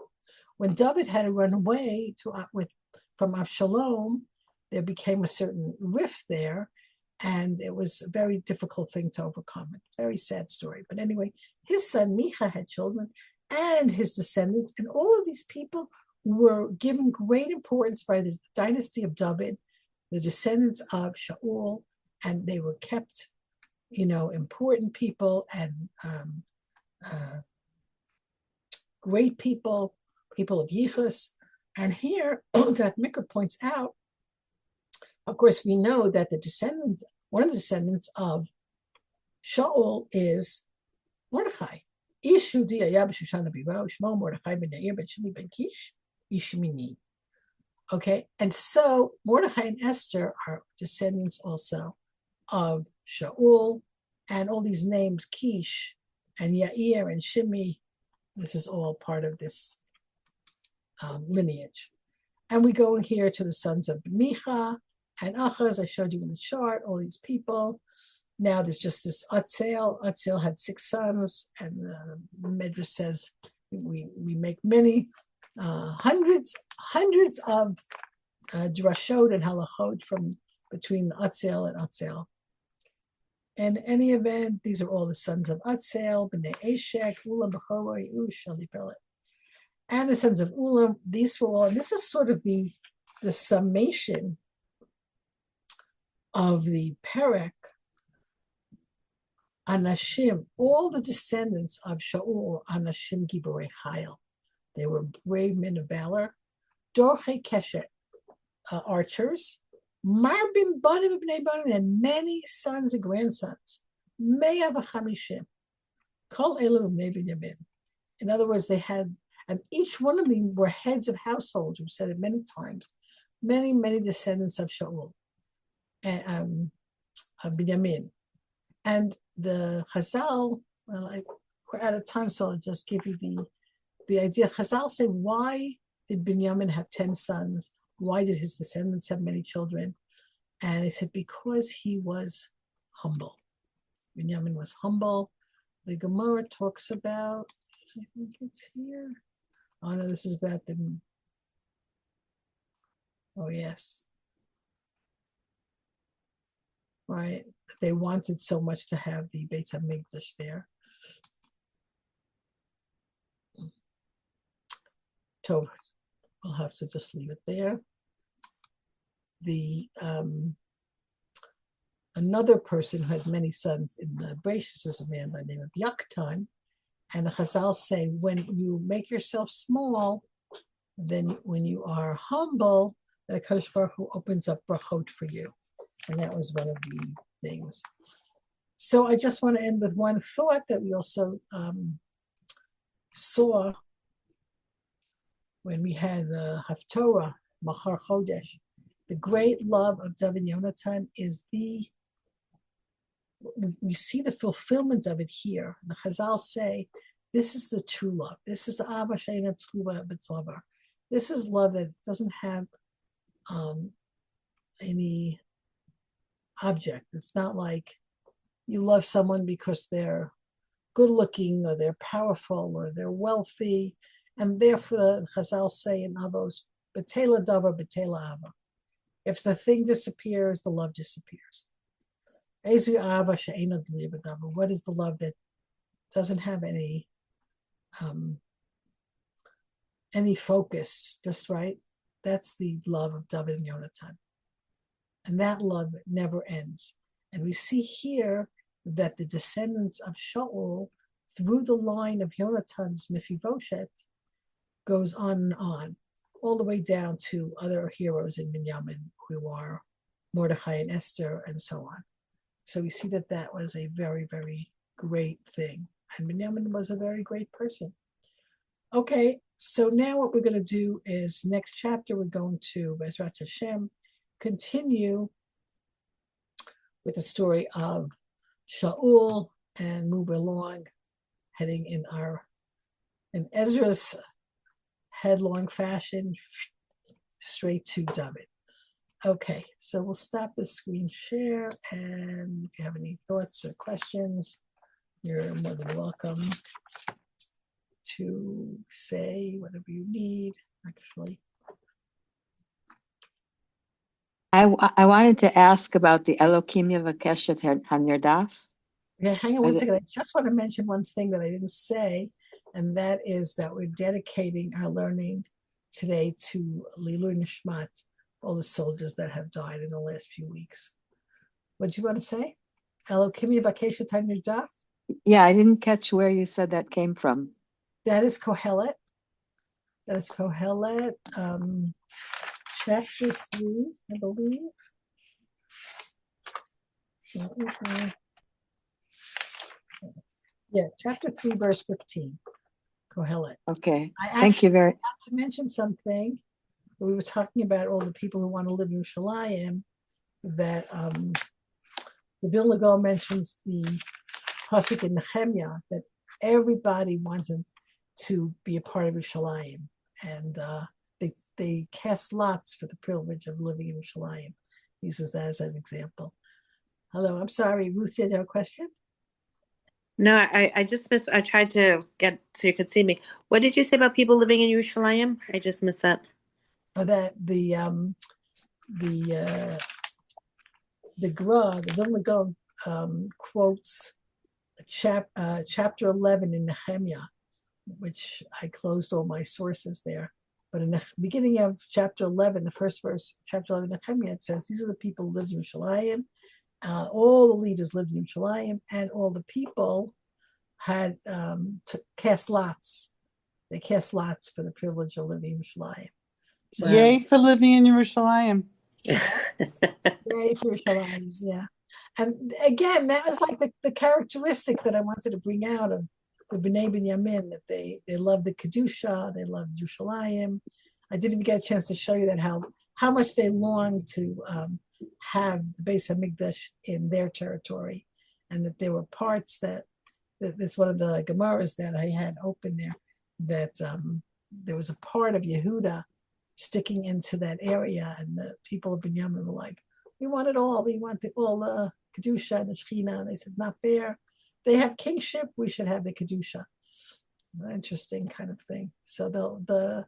When David had to run away from Avshalom, there became a certain rift there, and it was a very difficult thing to overcome. A very sad story. But anyway, his son Micha had children and his descendants, and all of these people were given great importance by the dynasty of David, the descendants of Shaul, and they were kept, important people and great people of Yichus. And here, that Mikra points out, of course, we know that one of the descendants of Shaul is Mordechai. Okay, and so Mordechai and Esther are descendants also of Shaul, and all these names, Kish and Yair and Shimi, this is all part of this lineage. And we go here to the sons of Micha and Achaz. I showed you in the chart, all these people. Now there's just this Atzel. Atzel had 6 sons, and the Medrash says we make many, hundreds of drashot and halachot from between Atzel and Atzel. In any event, these are all the sons of Atzel, Bnei Eshek, Ulam, Bechorah, Yeush, Shali Pelet. And the sons of Ulam, these were all, and this is sort of the the summation of the Perek, Anashim, all the descendants of Shaul, Anashim Giborei Chayil. They were brave men of valor. Dorchei Keshet, archers. Marbim Banim Bnei Banim, and many sons and grandsons. Me'ah v'chamishim. Kol Elu Bnei Binyamin. In other words, they had, and each one of them were heads of households. We've said it many times. Many, many descendants of Shaul, and of Binyamin. And the Chazal, well, we're out of time, so I'll just give you the idea. Chazal say, why did Binyamin have 10 sons? Why did his descendants have many children? And they said, because he was humble. Binyamin was humble. The Gemara talks about, I think it's here. Oh no, this is about the, oh yes. Right, they wanted so much to have the Beit HaMikdash there. So we'll have to just leave it there. The another person who had many sons in the Bereshis is a man by the name of Yaktan, and the Chazal say, when you make yourself small, then when you are humble, the HaKadosh Baruch Hu opens up brachot for you. And that was one of the things. So I just want to end with one thought that we also saw when we had the Haftorah, Machar Chodesh. The great love of David Yonatan is we see the fulfillment of it here. The Chazal say, this is the true love. This is the Abba Sheina Tluva B'Tzavar. This is love that doesn't have any object. It's not like you love someone because they're good looking or they're powerful or they're wealthy, and therefore Chazal say in Avos, B'Tela Davar B'Tela Ava. If the thing disappears, the love disappears. Ezu Ava She'ena D'Li B'Davar. What is the love that doesn't have any focus, just right? That's the love of David and Yonatan. And that love never ends. And we see here that the descendants of Shaul, through the line of Yonatan's Mephibosheth, goes on, all the way down to other heroes in Binyamin, who are Mordechai and Esther, and so on. So we see that that was a very, very great thing. And Binyamin was a very great person. Okay, so now what we're going to do is, next chapter, we're going to, Bezrat Hashem, continue with the story of Shaul and move along, heading in Ezra's headlong fashion straight to David. Okay, so we'll stop the screen share, and if you have any thoughts or questions, you're more than welcome to say whatever you need, actually. I wanted to ask about the Elokim Yevakeshet Hanirdaf. Okay, hang on one second. I just want to mention one thing that I didn't say, and that is that we're dedicating our learning today to Lilu Nishmat, all the soldiers that have died in the last few weeks. What do you want to say? Elokim Yevakeshet Hanirdaf? Yeah, I didn't catch where you said that came from. That is Kohelet. That is Kohelet, chapter 3, I believe. Yeah, chapter 3, verse 15. Kohelet. Okay, thank you very much. I forgot to mention something. We were talking about all the people who want to live in Yerushalayim, that the Vilna Gaon mentions the pasuk in Nehemiah that everybody wanted to be a part of Yerushalayim, and they cast lots for the privilege of living in Yerushalayim. He uses that as an example. Hello, I'm sorry, Ruth, you had a question? No, I just missed. I tried to get so you could see me. What did you say about people living in Yerushalayim? I just missed that. That the Gra, the Vilna Gaon, quotes chapter 11 in Nehemiah, which I closed all my sources there. But in the beginning of chapter 11, the first verse, chapter 11 of Nehemiah, it says, these are the people who lived in Yerushalayim. All the leaders lived in Yerushalayim, and all the people had to cast lots. They cast lots for the privilege of living in Yerushalayim. So, Yay for living in Yerushalayim. yay for Yerushalayim, yeah. And again, that was like the characteristic that I wanted to bring out of the B'nai Binyamin, that they loved the Kedusha, they loved Yerushalayim. I didn't even get a chance to show you that how much they longed to have the Beis HaMikdash in their territory, and that there were parts that's one of the Gemaras that I had open there, that there was a part of Yehuda sticking into that area, and the people of Binyamin were like, we want it all. We want all the Kedusha and the Shechina. And they said, it's not fair. They have kingship. We should have the Kedusha. Interesting kind of thing. So the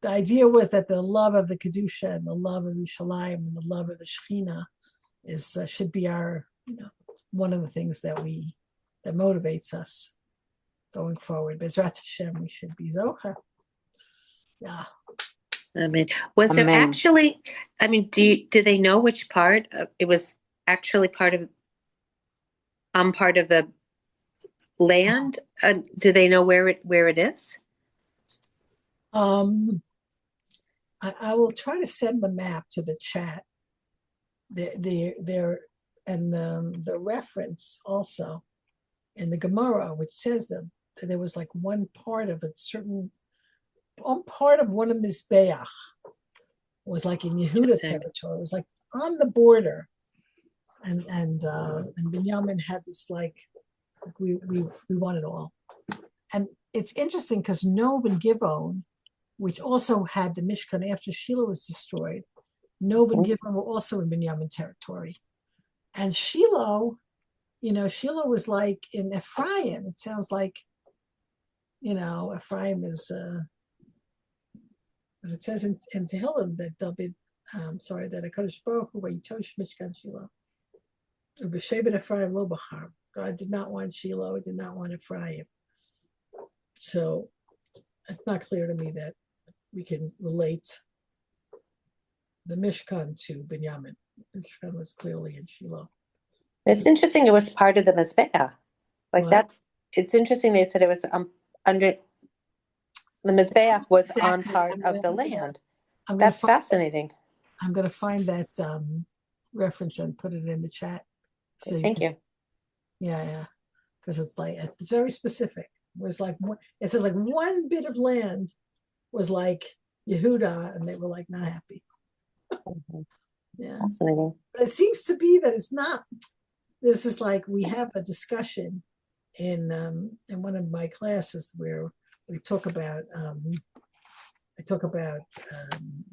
idea was that the love of the Kedusha and the love of Yerushalayim and the love of the Shechina should be our, one of the things that motivates us going forward. Bezrat Hashem, we should be Zocha. Yeah. I mean, was there Amen. actually, do they know which part? It was actually part of the land? Do they know where it is? I will try to send the map to the chat. There and the reference also in the Gemara, which says that there was like one part of one of Mizbeach was like in Yehuda territory. It was like on the border, and Binyamin had this like we want it all. And it's interesting because Nov and Givon, which also had the Mishkan after Shiloh was destroyed, Nov and Givon were also in Binyamin territory. And Shiloh, Shiloh was like in Ephraim. It sounds like, Ephraim is, but it says in Tehillim that David, that HaKadosh Baruch Hu, Vayitosh Mishkan Shiloh, B'Sheben Ephraim Lo B'char. God did not want Shiloh, did not want Ephraim. So it's not clear to me that we can relate the Mishkan to Binyamin. Mishkan was clearly in Shiloh. It's interesting. It was part of the Mizbeah. What? It's interesting. They said it was under the Mizbeah was Exactly. on part of the land. I'm gonna That's fascinating. I'm going to find that reference and put it in the chat. So Thank you. Yeah, because it's very specific. It was like it says like one bit of land was like Yehuda, and they were like not happy. Yeah, Fascinating. but it seems to be that it's not. This is like we have a discussion in one of my classes where we talk about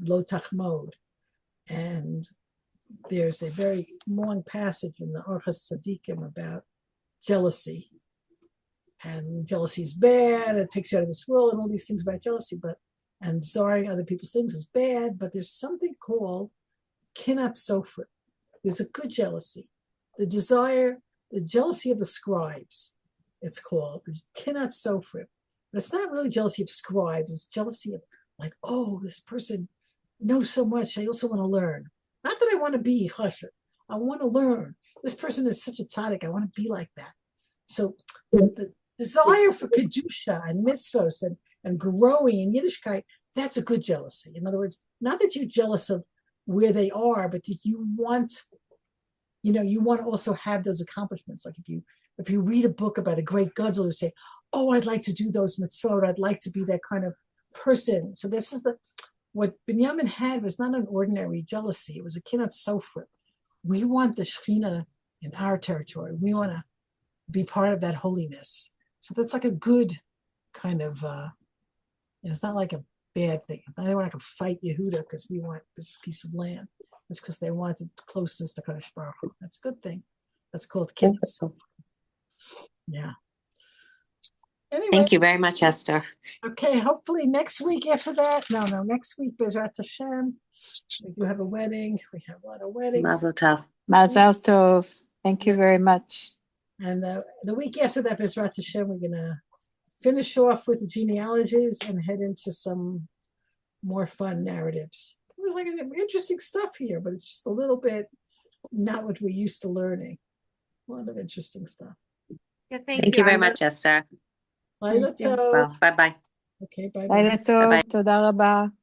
lo tachmod, and there's a very long passage in the Orchos Tzadikim about jealousy, and jealousy is bad. It takes you out of this world, and all these things about jealousy, and desiring other people's things is bad. But there's something called kinat sofer. There's a good jealousy. The jealousy of the scribes, it's called kinat sofer. But it's not really jealousy of scribes. It's jealousy of like, oh, this person knows so much. I also want to learn. Not that I want to be chashuv. I want to learn. This person is such a tzaddik. I want to be like that. So the desire for kedusha and mitzvos and growing in Yiddishkeit, that's a good jealousy. In other words, not that you're jealous of where they are, but that you want to also have those accomplishments. Like if you read a book about a great gadol who say, oh, I'd like to do those mitzvot. I'd like to be that kind of person. So this is what Binyamin had was not an ordinary jealousy. It was a kinat sofer. We want the Shechina in our territory. We want to be part of that holiness. So that's like a good kind of, it's not like a bad thing. I don't want to fight Yehuda because we want this piece of land. It's because they wanted closeness to Kadosh Baruch Hu. That's a good thing. That's called kinat sofer. Yeah. Anyway, Thank you very much, Esther. okay, hopefully next week after that. No, next week, Bezrat Hashem. We do have a wedding. We have a lot of weddings. Mazel tov. Mazal tov. Thank you very much. And the week after that, Bezrat Hashem, we're going to finish off with the genealogies and head into some more fun narratives. It was like interesting stuff here, but it's just a little bit not what we're used to learning. A lot of interesting stuff. Yeah, Thank you very much, Esther. Right, let's you. Well, bye-bye. okay, bye לילה bye. טוב, תודה רבה.